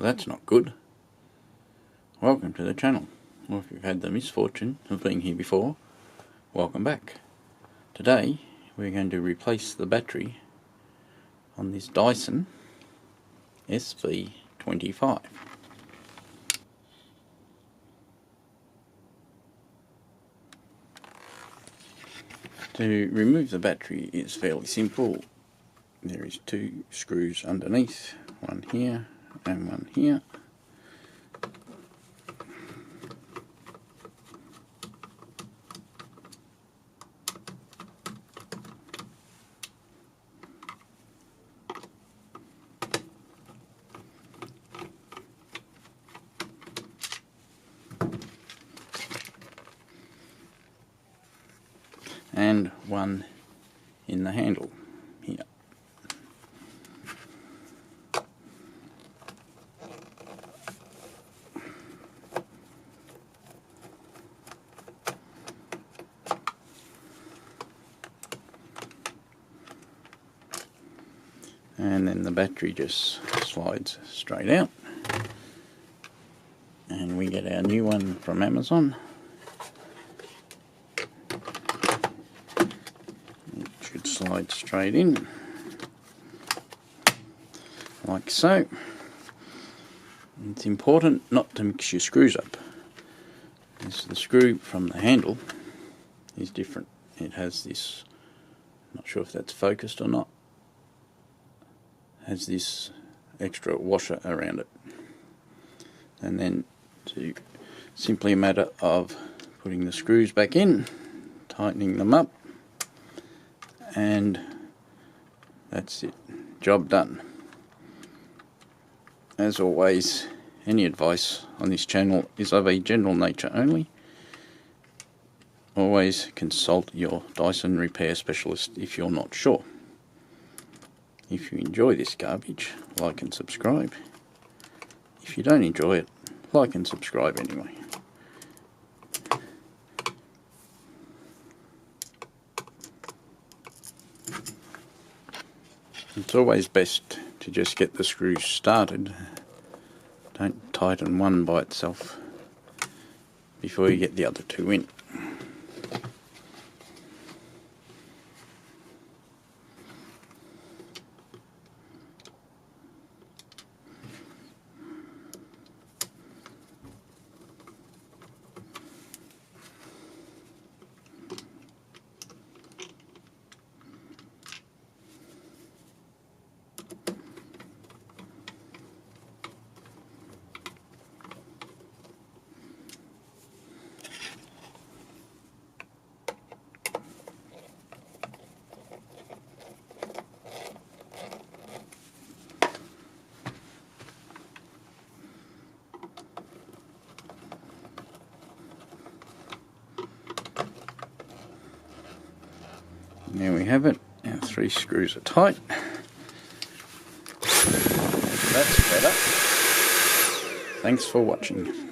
That's not good. Welcome to the channel, or if you've had the misfortune of being here before, welcome back. Today we're going to replace the battery on this Dyson SV25. To remove the battery is fairly simple. There is two screws underneath, one here and one here. And one in the handle here. And then the battery just slides straight out, and we get our new one from Amazon. It should slide straight in like so. It's important not to mix your screws up. The screw from the handle is different. It has this, not sure if that's focused or not, has this extra washer around it, and then to simply a matter of putting the screws back in, tightening them up, and that's it, job done. As always, any advice on this channel is of a general nature only. Always consult your Dyson repair specialist if you're not sure. If you enjoy this garbage, like and subscribe. If you don't enjoy it, like and subscribe anyway. It's always best to just get the screws started. Don't tighten one by itself before you get the other two in. There we have it, our three screws are tight. That's better. Thanks for watching.